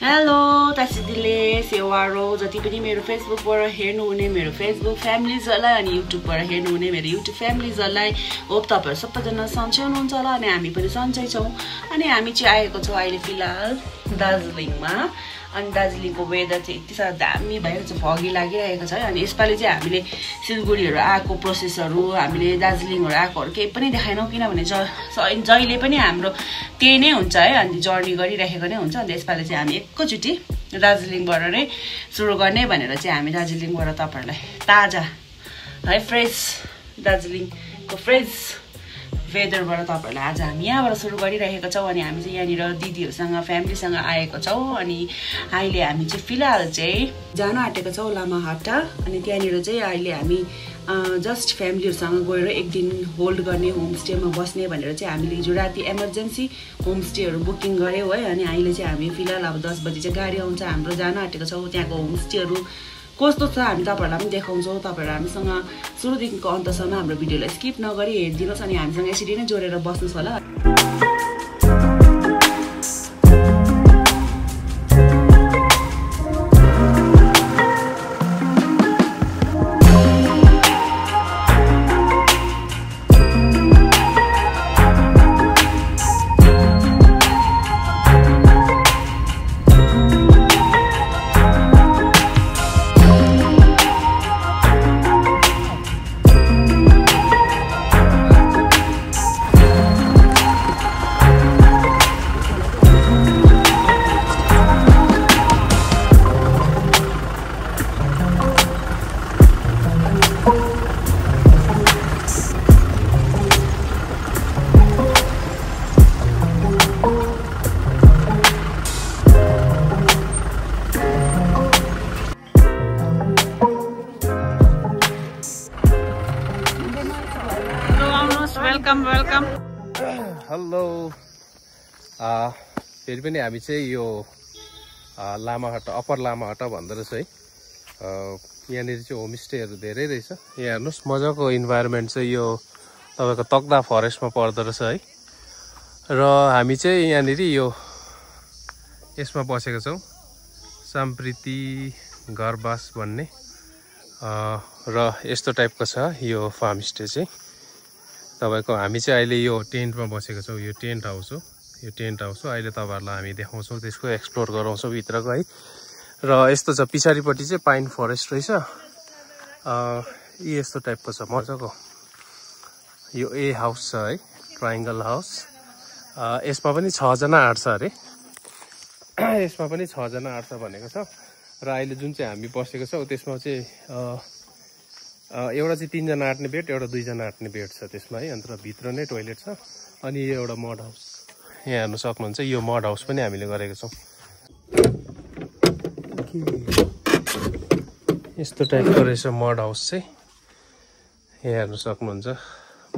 Hello तासिदिले सेवारो जति पनि मेरो फेसबुकबाट हेर्नुहुने मेरो फेसबुक फ्यामिलीजलाई अनि युट्युबबाट हेर्नुहुने मेरो युट्युब फ्यामिलीजलाई होप तपाईहरु सबैजना सन्चै हुनुहुन्छ होला अनि हामी पनि सन्चै छौं अनि हामी चाहिँ आएको छौं अहिले फिलहाल दार्जिलिङमा अनि दार्जिलिङको वेदर चाहिँ यति साह्रो दामी भएको छ फगी लागिरहेको छ अनि यसपालि चाहिँ हामीले सिलगढीहरु आएको प्रोसेसहरु हामीले दार्जिलिङहरु आएकोहरु केही पनि देखाइनौ किनभने जहिले पनि हाम्रो त्यही नै हुन्छ है अनि जर्नी गरिरहेको नै हुन्छ अनि यसपालि चाहिँ हामी एकैचोटी दार्जिलिङबाट नै सुरु गर्ने भनेर चाहिँ हामी दार्जिलिङबाट तपाईहरुलाई ताजा है फ्रेश दार्जिलिङको फ्रेश वेदरबाट तपाईहरुलाई आज हामी यहाँबाट सुरु गरिरहेका छौं अनि हामी चाहिँ यहाँनिर दिदीहरुसँग फ्यामिलीसँग आएका छौं अनि अहिले हामी चाहिँ फिलहाल चाहिँ जान आँटेका छौं लामाहट्टा अनि त्यहाँनिर चाहिँ अहिले हामी जस्ट फ्यामिलीहरुसँग गएर एक दिन होल्ड गर्ने होमस्टेमा बस्ने भनेर चाहिँ हामीले हिजो राति इमर्जेन्सी होमस्टेहरु बुकिङ गर्यौ है अनि अहिले चाहिँ हामी फिलहाल अब 10 बजे चाहिँ गाडी आउँछ हाम्रो जान आँटेका छौं त्यहाँको होमस्टेहरु कस्तो छ हामी तपाईहरुलाई पनि देखाउँछौं तपाईहरु हामीसँग सुरुदेखिको अन्तसम्म हाम्रो भिडियोलाई स्किप नगरी हेर्दिनुस् अनि हामीसँग यसरी नै जोडेर बस्नुस् होला वेलकम हेलो फेरि पनि हामी चाहिँ यो लामाहट्टा अप्पर लामाहट्टा भन्दो रहेछ है यहाँनिर चाहिँ होमस्टेहरू धेरै रहेछ यहाँ हेर्नुस् मजाको इन्भाइरोमेन्ट चाहिँ यो तपाईको तकदा फरेस्टमा पर्दो रहेछ है र हामी चाहिँ यहाँनिर यो यसमा बसेका छौं साम्प्रीति घरबास भन्ने र यस्तो टाइपको छ यो फार्म स्टे चाहिँ तपाईको हामी चाहिँ अहिले यो टेन्टमा बसेको छौं यो टेन्ट हाउस हो अहिले तपाईहरुलाई हामी देखाउँछौं त्यसको एक्सप्लोर गराउँछौं भित्रको है र यस्तो छ पिछाडीपट्टि चाहिँ पाइन फरेस्ट रहेछ यस्तो टाइपको छ मजाको यो ए हाउस छ है ट्रायंगल हाउस यसमा पनि 6 जना आट्छ अरे यसमा पनि 6 जना आट्छ भनेको छ र अहिले जुन चाहिँ हामी बसेको छौं त्यसमा चाहिँ एउटा चाहिँ 3 जना आट्ने बेड एउटा 2 जना आट्ने बेड छ त्यसमा है अन्त भित्र नै टोयलेट छ अनि यो एउटा मड हाउस यहाँ हेर्न सक्नुहुन्छ यो मड हाउस पनि हामीले गरेको छौं यस्तो टाइपको रहेछ मड हाउस चाहिँ यहाँ हेर्न सक्नुहुन्छ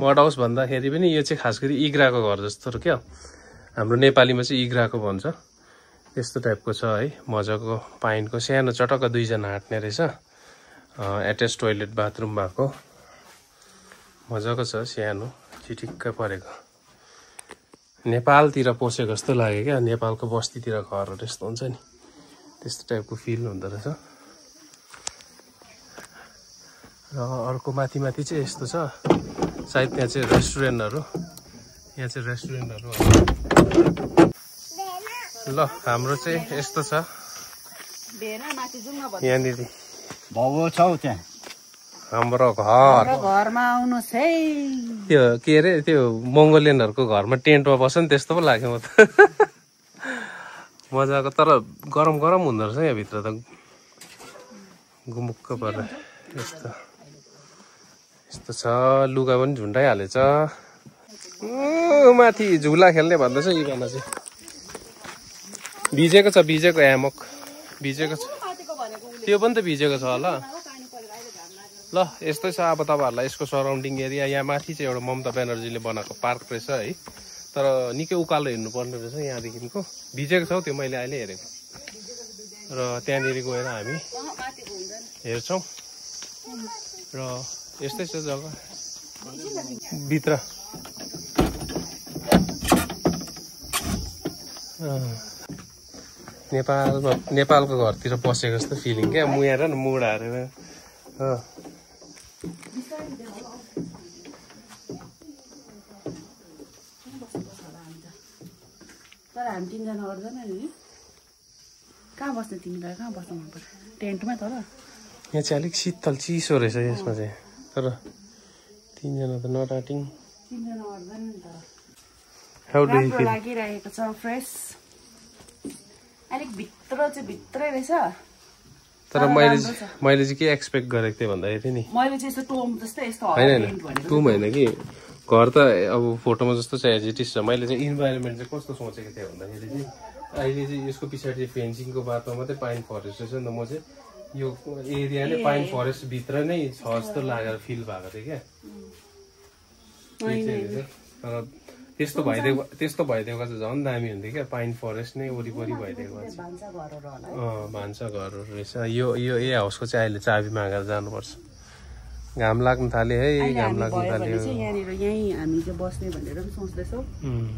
मड हाउस भन्दाखेरि पनि यो चाहिँ खास गरी इग्राको घर जस्तो हो क्या हाम्रो नेपालीमा चाहिँ इग्राको भन्छ यस्तो टाइपको छ है मजाको पाइनको सानो चटक्क 2 जना आट्ने रहेछ एट्याच टोयलेट बाथरुम भएको मजाको छ सानो चिटिक्क परेको नेपालतिर पसेको जस्तो लाग्यो क्या नेपालको बस्तीतिर घरहरु यस्तो हुन्छ नि त्यस्तो टाइपको फिल हुँदो रहेछ र अर्को माथि चाहिँ यस्तो छ सायद त्यहाँ चाहिँ रेस्टुरेन्टहरु ल हाम्रो चाहिँ यस्तो छ यहाँनिर भाउ छौ त्यहाँ हाम्रो घरमा आउनुस् है त्यो के रे त्यो मंगोलियनहरुको घरमा टेन्टमा बस्छ नि त्यस्तो पो लाग्यो म त मजाको तर गरम हुँदो रहेछ यहाँ भित्र त गुमुक्क परेर यस्तो छ लुगा पनि झुन्डाइहालेछ माथि झुला खेल्ने भन्दैछ इभाना चाहिँ भिजेको यामक भिजेको छ त्यो पनि त भिजेको छ होला ल यस्तै छ अब तपाईहरुलाई यसको सराउन्डिङ एरिया यहाँ माथि चाहिँ एउटा ममता ब्यानर्जीले बनाएको पार्क रहेछ है तर निकै उकालो हिँड्नु पर्ने रहेछ यहाँदेखिको भिजेको छ त्यो मैले अहिले हेरेको र त्यहाँनिर गएर हामी हेर्छौं र यस्तै छ जग्गा भित्र नेपालको घरतिर पसेको जस्तो फिलिङ क्या मुया र मुढा हारेर तर हामी 3 जना अड्दैन नि कहाँ बस्ने तिमीलाई कहाँ बस्नु मन पर्छ टेन्टमा तर यहाँ चाहिँ अलिक शीतल चिसो रहेछ यसमा चाहिँ तर 3 जना त नटाटिङ 3 जना अड्दैन नि तर हाउ डु यु राम्रो लागिरहेको छ फ्रेस अलिक भित्रै रहेछ तर मैले चाहिँ के एक्सपेक्ट गरेको थिएँ भन्दाखेरि नि मैले चाहिँ यस्तो टोम जस्तै यस्तो होइन टुम होइन कि घर त अब फोटोमा जस्तो चाहिँ एज इट इज छ मैले चाहिँ इन्भाइरोमेन्ट चाहिँ कस्तो सोचेको थिएँ भन्दाखेरि चाहिँ अहिले चाहिँ यसको पछाडि फेन्सिङको बाटोमा मात्रै पाइन फरेस्ट रहेछ नि त म चाहिँ यो एरिया नै पाइन फरेस्ट भित्र नै छ जस्तो लागेर फिल भएको थियो क्या तर त्यस्तो भइदिएको चाहिँ झन् दामी हुन्थ्यो क्या पाइन फरेस्ट नै वरिपरि भइदिएको भान्सा घरहरू रहेछ यो ए हाउसको चाहिँ अहिले चाबी मागेर जानुपर्छ घाम लाग्न थाल्यो है घाम लाग्न थाल्यो यहाँनिर यहीँ हामी चाहिँ बस्ने भनेर पनि सोच्दैछौँ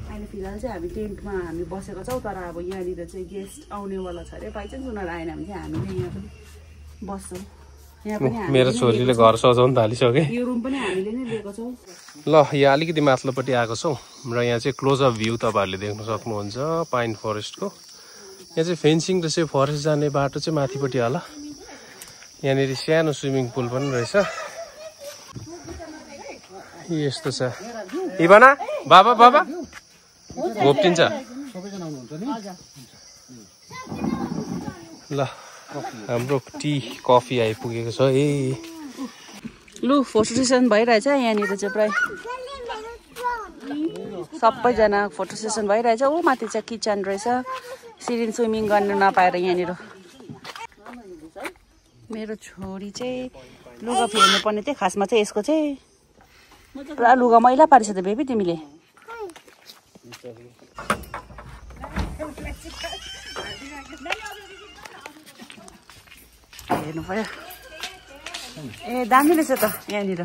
अहिले फिलहाल चाहिँ हामी टेन्टमा हामी बसेको छौँ तर अब यहाँनिर चाहिँ गेस्ट आउनेवाला छ अरे बाइचान्स उनीहरू आएन भने चाहिँ हामीले यहाँ पनि बस्छौँ मेरो छोरीले घर सजाउन थालिसक्यो यो रुम पनि हामीले नै लिएको छौँ ल यहाँ अलिकति माथिल्लोपट्टि आएको छौँ र यहाँ चाहिँ क्लोज अप भ्यू तपाईँहरूले देख्न सक्नुहुन्छ पाइन फरेस्टको यहाँ चाहिँ फेन्सिङ र चाहिँ फरेस्ट जाने बाटो चाहिँ माथिपट्टि होला यहाँनिर सानो स्विमिङ पुल पनि रहेछ यस्तो छ इबाना बाबा घोप्टिन्छ ल हाम्रो टी कफी आइपुगेको छ ए लु फोटो सेसन भइरहेछ यहाँनिर चाहिँ प्राय सबैजना फोटो सेसन भइरहेछ ऊ माथि चाहिँ किचन रहेछ सिरिन स्विमिङ गर्न नपाएर यहाँनिर मेरो छोरी चाहिँ लुगा फेर्नु पर्ने थियो खासमा चाहिँ यसको चाहिँ पुरा लुगा मैला पारिस त बेबी तिमीले हेर्नु पर्यो ए दामी रहेछ त यहाँनिर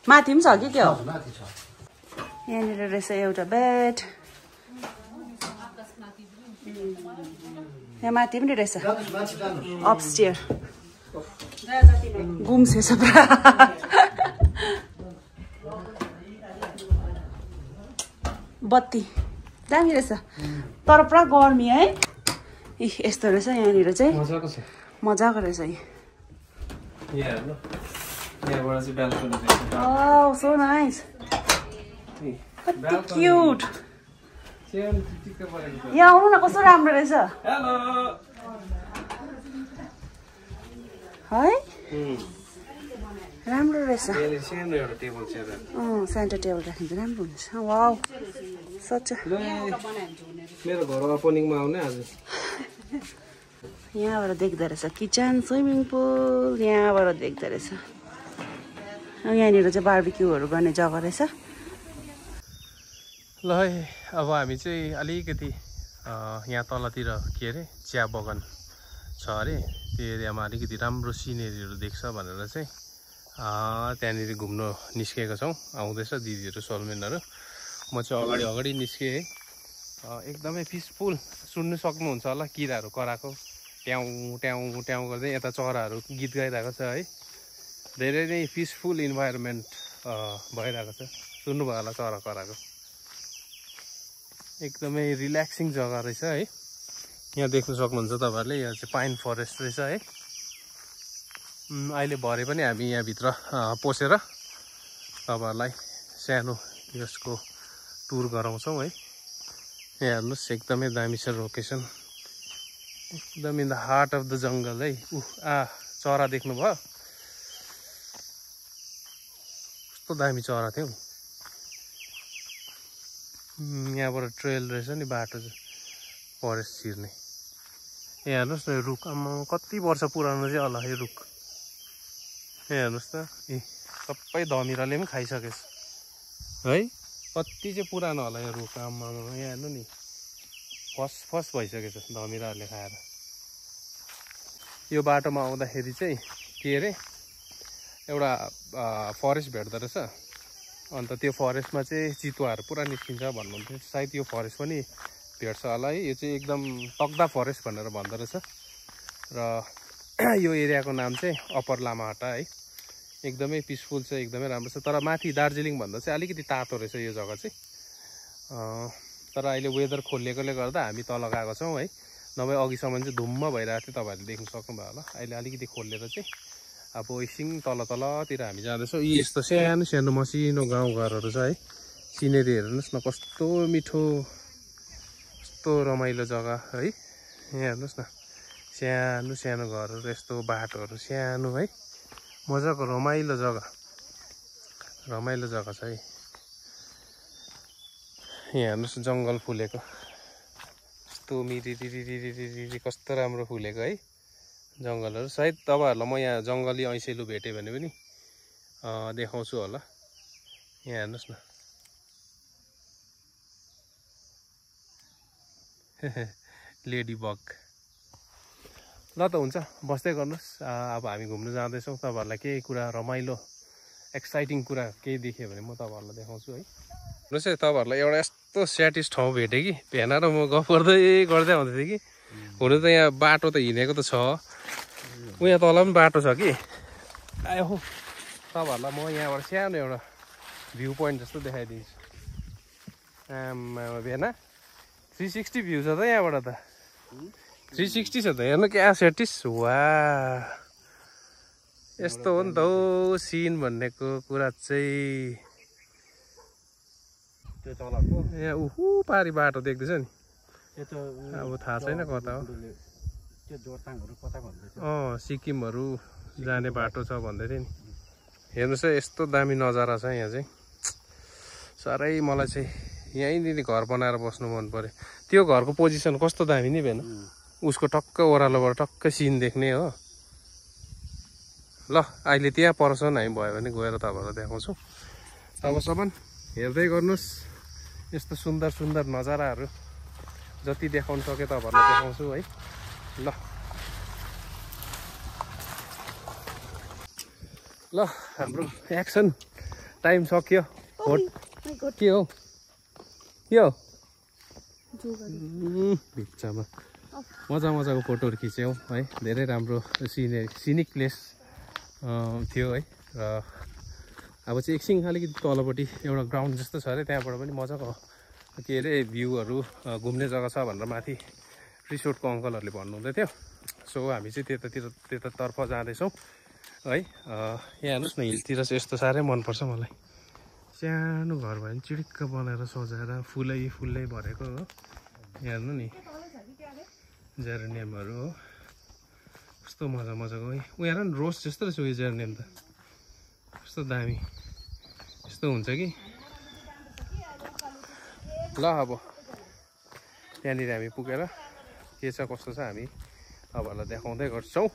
माथि पनि छ कि के हो यहाँनिर रहेछ एउटा बेड यहाँ माथि पनि रहेछ अपस्टेयर गुम्सेछ पुरा बत्ती दामी रहेछ तर पुरा गर्मी है इ यस्तो रहेछ यहाँनिर चाहिँ मजाको रहेछ सो नाइस क्युट यहाँ आउनु न कस्तो राम्रो रहेछ है राम्रो रहेछ सेन्टर टेबल राखिन्छ राम्रो हुन्छ वाउ सच्चा मेरो घर ओपनिङमा आउने आज यहाँबाट देख्दो रहेछ किचन स्विमिङ पुल यहाँबाट देख्दो रहेछ यहाँनिर चाहिँ बार्बिक्युहरू गर्ने जग्गा रहेछ ल है अब हामी चाहिँ अलिकति यहाँ तलतिर के अरे चिया बगान छ अरे त्यो एरियामा अलिकति राम्रो सिनेरीहरू देख्छ भनेर चाहिँ त्यहाँनिर घुम्न निस्केका छौँ आउँदैछ दिदीहरू सोलमेनहरू म चाहिँ अगाडि निस्केँ है एकदमै पिसफुल सुन्नु सक्नुहुन्छ होला किराहरू कराएको ट्याउ ट्याउ ट्याउ गर्दै यता चराहरू गीत गाइरहेको छ है धेरै नै पिसफुल इन्भाइरोमेन्ट भइरहेको छ सुन्नुभयो होला चरा कराएको एकदमै रिल्याक्सिङ जग्गा रहेछ है यहाँ देख्न सक्नुहुन्छ तपाईँहरूले यहाँ चाहिँ पाइन फरेस्ट रहेछ है अहिले भरे पनि हामी यहाँभित्र पसेर तपाईँहरूलाई सानो यसको टुर गराउँछौँ है यहाँ हेर्नुहोस् एकदमै दामी छ लोकेसन एकदम in the heart of the jungle है चरा देख्नुभयो कस्तो दामी चरा थियो यहाँबाट ट्रेल रहेछ नि बाटो चाहिँ फरेस्ट छिर्ने यहाँ हेर्नुहोस् न रुख आम्मा कति वर्ष पुरानो चाहिँ होला यो रुख यहाँ हेर्नुहोस् त सबै धमिराले पनि खाइसकेछ है कति चाहिँ पुरानो होला यो रुख आम्मा यहाँ हेर्नु नि फस भइसकेछ धमिराहरूले खाएर यो बाटोमा आउँदाखेरि चाहिँ के अरे एउटा फरेस्ट भेट्दो रहेछ अन्त त्यो फरेस्टमा चाहिँ चितुवाहरू पुरा निस्किन्छ भन्नुहुन्थ्यो सायद यो फरेस्ट पनि भेट्छ होला है। यो चाहिँ एकदम तक्दा फरेस्ट भनेर भन्दो रहेछ र यो एरियाको नाम चाहिँ अप्पर लामाहट्टा है। एकदमै पिसफुल छ, एकदमै राम्रो छ। तर माथि दार्जिलिङ भन्दा चाहिँ अलिकति तातो रहेछ यो जग्गा चाहिँ। तर अहिले वेदर खोलिएकोले गर्दा हामी तल गएको छौँ है, नभए अघिसम्म चाहिँ धुम्म भइरहेको थियो, तपाईँहरूले देख्न सक्नुभयो होला। अहिले अलिकति खोलेर चाहिँ अब एकछिन तलतिर हामी जाँदैछौँ। यी यस्तो सानो सानो मसिनो गाउँघरहरू छ है। सिनेरी हेर्नुहोस् न कस्तो मिठो, कस्तो रमाइलो जग्गा है। यहाँ हेर्नुहोस् न सानो सानो घरहरू, यस्तो बाटोहरू सानो है, मजाको रमाइलो जग्गा छ है। यहाँ हेर्नुहोस् जङ्गल फुलेको, कस्तो मिरिरिरिरिरिरि कस्तो राम्रो फुलेको है जङ्गलहरू। सायद तपाईँहरूलाई म यहाँ जङ्गली ऐसेलु भेटेँ भने पनि देखाउँछु होला। यहाँ हेर्नुहोस् न लेडी बग। ल त हुन्छ, बस्दै गर्नुहोस्। अब हामी घुम्नु जाँदैछौँ। तपाईँहरूलाई केही कुरा रमाइलो एक्साइटिङ कुरा केही देख्यो भने म तपाईँहरूलाई देखाउँछु है। हेर्नुहोस् है, तपाईँहरूलाई एउटा यस्तो स्याटिस ठाउँ भेटेँ कि भेना र म गफ गर्दै आउँदै थिएँ कि। हुनु त यहाँ बाटो त हिँडेको त छ, यहाँ तल पनि बाटो छ कि। आयो हो, तपाईँहरूलाई म यहाँबाट सानो एउटा भ्यू पोइन्ट जस्तो देखाइदिन्छु। आमा भेना 360 भ्यू छ त यहाँबाट त। 360 छ त, हेर्नु क्या स्याटिस। वा यस्तो हो नि त हौ सिन भन्नेको कुरा चाहिँ। यहाँ उहु पारी बाटो देख्दैछ नि, अब थाहा छैन कता हो। सिक्किमहरू जाने बाटो छ भन्दै थियो नि। हेर्नुहोस् है यस्तो दामी नजारा छ यहाँ चाहिँ। साह्रै मलाई चाहिँ यहीँनिर घर बनाएर बस्नु मन पर्यो। त्यो घरको पोजिसन कस्तो दामी नि भेन, उसको टक्क ओह्रालोबाट टक्क सिन देख्ने हो। ल अहिले त्यहाँ पर्छ नि, हामी भयो भने गएर तपाईँहरूलाई देखाउँछौँ। तबसम्म हेर्दै गर्नुहोस्, यस्तो सुन्दर सुन्दर नजाराहरू जति देखाउनु सक्यो तपाईँहरूलाई देखाउँछु है। ल ल हाम्रो एक्सन टाइम सक्यो। के हो भित्तामा मजाको फोटोहरू खिच्यौँ है। धेरै राम्रो सिनिक प्लेस थियो है। र अब चाहिँ एकछिन अलिकति तलपट्टि एउटा ग्राउन्ड जस्तो छ अरे, त्यहाँबाट पनि मजाको के अरे भ्यूहरू घुम्ने जग्गा छ भनेर माथि रिसोर्टको अङ्कलहरूले भन्नुहुँदै थियो। सो हामी चाहिँ त्यतातर्फ जाँदैछौँ है। यहाँ हेर्नुहोस् न, हिलतिर चाहिँ यस्तो साह्रै मनपर्छ मलाई। सानो घर भयो भने चिडिक्क बनाएर सजाएर फुलै भरेको हो। यहाँ हेर्नु नि जेरेनियमहरू हो, कस्तो मजाको है। ऊ हेर न रोज जस्तो रहेछ उयो जेरेनियम त, कस्तो दामी यस्तो हुन्छ कि। ल अब त्यहाँनिर हामी पुगेर के छ कस्तो छ हामी तपाईँहरूलाई देखाउँदै गर्छौँ।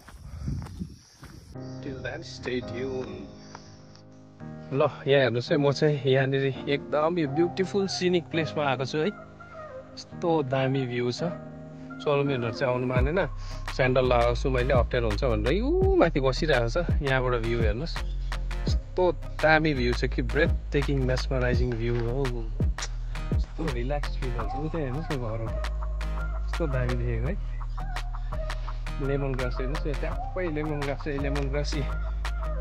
ल यहाँ हेर्नुहोस् है, म चाहिँ यहाँनिर एकदम यो ब्युटिफुल सिनिक प्लेसमा आएको छु है। यस्तो दामी भ्यू छ। सोल्मेनहरू चाहिँ आउनु मानेन, स्यान्डल लगाएको छु मैले, अप्ठ्यारो हुन्छ भनेर यु माथि बसिरहेको छ। यहाँबाट भ्यू हेर्नुहोस्, यस्तो दामी भ्यू छ कि ब्रेथ टेकिङ मेस्मराइजिङ भ्यू हो। यस्तो रिल्याक्स फिल हुन्छ। उता हेर्नुहोस् न घर यस्तो दामी देखेको है। लेमन ग्रास हेर्नुहोस्, यो ट्याप्पै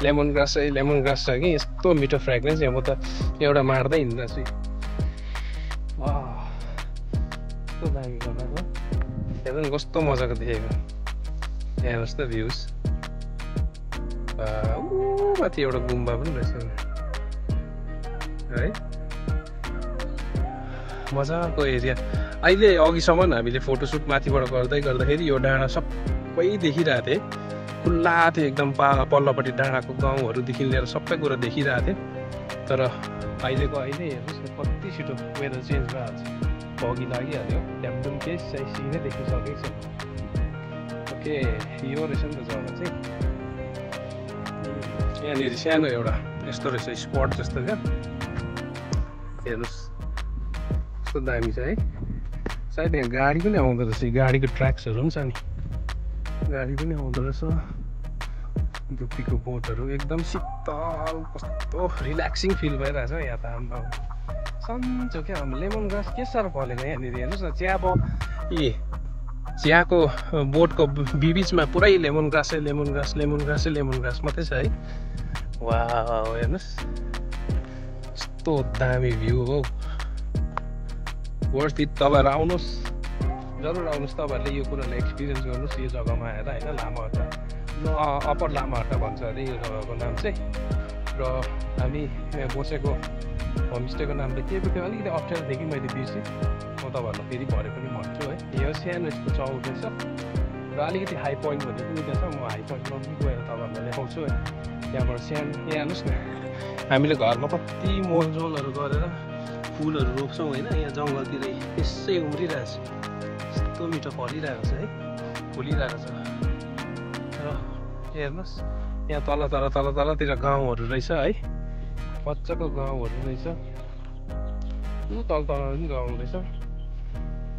लेमन ग्रास छ कि। यस्तो मिठो फ्रेग्रेन्स। यहाँ म त एउटा मार्दै हिँडिरहेको छु। कस्तो दामी बनाएको, हेर्नु नि कस्तो मजाको देखेको। हेर्नुहोस् त भ्युज। माथि एउटा गुम्बा पनि रहेछ है, मजाको एरिया। अहिले अघिसम्म हामीले फोटोसुट माथिबाट गर्दाखेरि यो डाँडा सबै देखिरहेको थिएँ, खुल्ला थियो एकदम। पल्लोपट्टि डाँडाको गाउँहरूदेखि लिएर सबै कुरा देखिरहेको थिएँ। तर अहिले हेर्नुहोस् न कति छिटो वेदर चेन्ज भइहाल्छ। बगी लागिहाल्यो, ड्यामडुम केस चाहिँ सिनै देख्न सकेको छ। ओके यो रहेछ नि त जग्गा चाहिँ। यहाँनिर सानो एउटा यस्तो रहेछ स्पट जस्तो क्या। हेर्नुहोस् कस्तो दामी छ है। सायद यहाँ गाडी पनि आउँदो रहेछ, गाडीको ट्र्याक्सहरू पनि छ नि, गाडी पनि आउँदो रहेछ। धुप्पीको बोटहरू एकदम शीतल, कस्तो रिल्याक्सिङ फिल भइरहेछ यहाँ त। आम्मा सन्चो क्या लेमन ग्रास के साह्रो फलेको यहाँनिर हेर्नुहोस् न चियाको बोटको बिचमा पुरै लेमन ग्रास मात्रै छ है वाउ हेर्नुहोस् यस्तो दामी भ्यू हो वर्थ इट तपाईँहरू आउनुहोस् जरुर आउनुहोस् तपाईँहरूले यो कुरालाई एक्सपिरियन्स गर्नुहोस् यो जग्गामा आएर होइन लामाहट्टा अप्पर लामाहट्टा भन्छ अरे यो जग्गाको नाम चाहिँ र हामी बसेको होमस्टेको नाम त के पो थियो अलिकति अप्ठ्यारो थियो कि मैले बिर्सेँ म तपाईँहरूलाई फेरि भरे पनि भन्छु है यो सानो यस्तो चौक रहेछ र अलिकति हाई पोइन्ट भन्ने पनि त्यहाँ छ म हाई पोइन्टमा पनि गएर तपाईँहरूलाई देखाउँछु है त्यहाँबाट सानो यहाँ हेर्नुहोस् न हामीले घरमा कति मलजलहरू गरेर फुलहरू रोप्छौँ होइन यहाँ जङ्गलतिर त्यसै उम्रिरहेको छ यस्तो मिठो फलिरहेको छ है फुलिरहेको छ र हेर्नुहोस् यहाँ तलतिर गाउँहरू रहेछ है मजाको गाउँहरू रहेछ तल पनि गाउँ रहेछ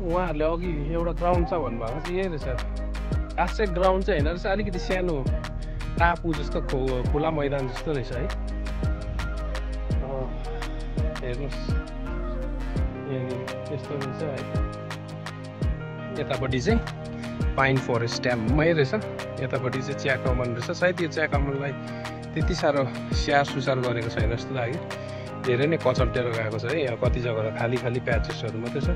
उहाँहरूले अघि एउटा ग्राउन्ड छ भन्नुभएको चाहिँ यही रहेछ खास चाहिँ ग्राउन्ड चाहिँ होइन रहेछ अलिकति सानो टापु जस्तो खुला मैदान जस्तो रहेछ है हेर्नुहोस् यहाँनिर यस्तो रहेछ है यतापट्टि चाहिँ पाइन फरेस्ट ड्याममै रहेछ यतापट्टि चाहिँ चिया कमान रहेछ सायद यो चिया कमानलाई त्यति साह्रो स्याहार सुसार गरेको छैन जस्तो लाग्यो धेरै नै कचल्टेर गएको छ है यहाँ कति जग्गा खाली प्याचेसहरू मात्रै छ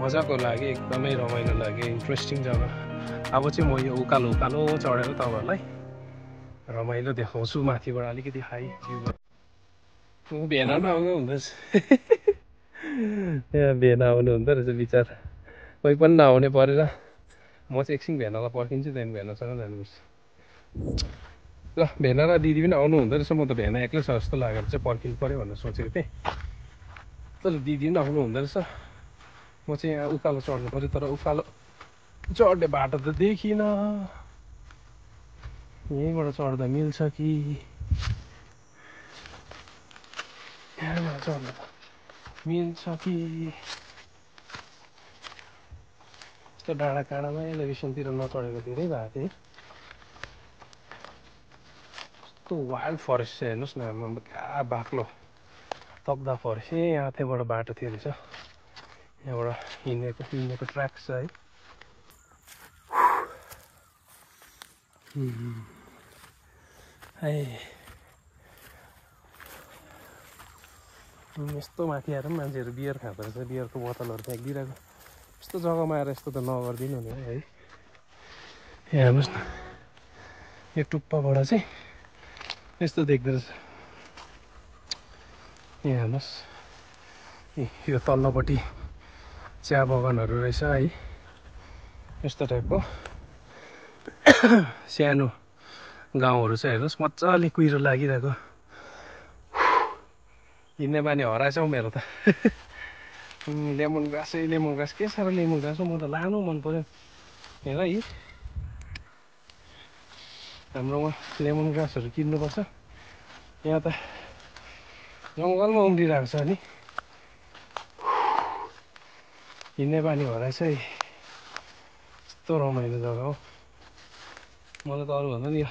मजाको लाग्यो एकदमै रमाइलो लाग्यो इन्ट्रेस्टिङ जग्गा अब चाहिँ म यो उकालो चढेर तपाईँहरूलाई रमाइलो देखाउँछु माथिबाट अलिकति हाई भ्यू भेनामा आउनु हुँदैछ यहाँ भेना आउनु हुँदो रहेछ विचार कोही पनि नआउने परेर म चाहिँ एकछिन भेनालाई पर्खिन्छु त्यहाँदेखि भेनासँग जानुपर्छ ल भेना र दिदी पनि आउनु हुँदो रहेछ म त भेना एक्लै छ जस्तो लागेर चाहिँ पर्खिनु पऱ्यो भनेर सोचेको थिएँ तर दिदी पनि आउनु हुँदो रहेछ म चाहिँ यहाँ उकालो चढ्नु पऱ्यो तर उकालो चढ्ने बाटो त देखिनँ यहीँबाट चढ्दा मिल्छ कि यहाँबाट चढ्दा मिल्छ कि यस्तो डाँडा काँडामा एलिभेसनतिर नचढेको धेरै भएको थिएँ यस्तो वाइल्ड फरेस्ट चाहिँ हेर्नुहोस् न कहाँ बाक्लो तक्दा फरेस्ट यहाँ त्यहाँबाट बाटो थियो रहेछ यहाँबाट हिँडेको ट्र्याक छ है यस्तो माथि आएर पनि मान्छेहरू बियर खाँदो रहेछ बियरको बोतलहरू फ्याँकिदिरहेको यस्तो जग्गामा आएर यस्तो त नगरिदिनु नि है यहाँ हेर्नुहोस् न यो टुप्पाबाट चाहिँ यस्तो देख्दो रहेछ यहाँ हेर्नुहोस् यो तल्लोपट्टि चिया बगानहरू रहेछ है यस्तो टाइपको सानो गाउँहरू छ हेर्नुहोस् मजाले कुहिरो लागिरहेको हिँड्ने बानी हराएछ हौ मेरो त लेमन ग्रास के साह्रो लेमन ग्रास हो म त लानु मन पर्यो हेर है हाम्रोमा लेमन ग्रासहरू किन्नुपर्छ यहाँ त जङ्गलमा उम्रिरहेको छ नि हिँड्ने बानी हराएछ है यस्तो रमाइलो जग्गा हो मलाई त अरूभन्दा नि यो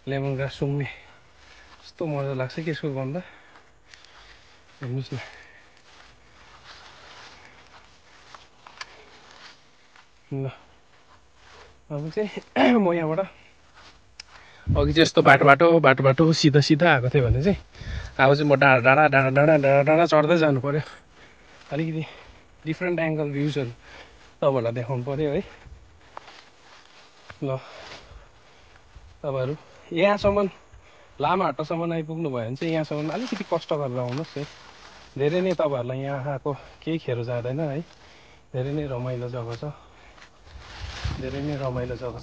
लेमन ग्रास सुँघ्ने यस्तो मजा लाग्छ कि यसको गन्ध हेर्नुहोस् न ल अब चाहिँ म यहाँबाट अघि चाहिँ यस्तो बाटो सिधा आएको थियो भने चाहिँ अब चाहिँ म डाँडा चढ्दै जानु पर्यो अलिकति डिफ्रेन्ट एङ्गल भ्युजहरू तपाईँहरूलाई देखाउनु पर्यो है ल तपाईँहरू यहाँसम्म लामाहट्टासम्म आइपुग्नु भयो भने चाहिँ यहाँसम्म अलिकति कष्ट गरेर आउनुहोस् है धेरै नै तपाईँहरूलाई यहाँ आएको केही खेर जाँदैन है धेरै नै रमाइलो जग्गा छ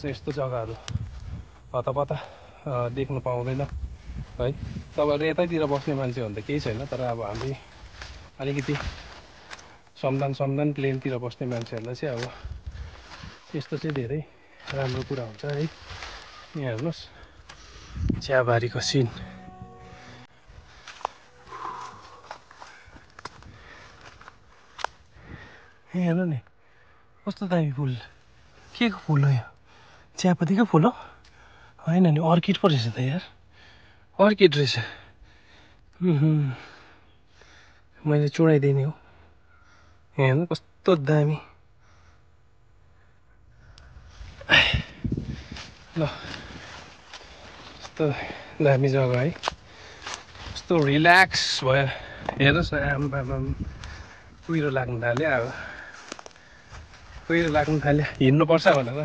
यस्तो जग्गाहरू हतपता देख्नु पाउँदैन है तपाईँहरू यतैतिर बस्ने मान्छे हो भने त केही छैन तर अब हामी अलिकति समदान प्लेनतिर बस्ने मान्छेहरूलाई चाहिँ अब यस्तो चाहिँ धेरै राम्रो कुरा हुन्छ है यहाँ हेर्नुहोस् चियाबारीको सिन हेर्नु नि कस्तो दामी फुल के को फुल हो यो चियापत्तीको फुल हो होइन नि अर्किड पो रहेछ त यार अर्किड रहेछ मैले चुडाइदिने हो। हेर्नु कस्तो दामी ल कस्तो दामी जग्गा है कस्तो रिल्याक्स भयो हेर्नुहोस् न आम्मामा कुहिरो लाग्नु थाल्यो अब कुहिरो लाग्नु थाल्यो हिँड्नुपर्छ भनेर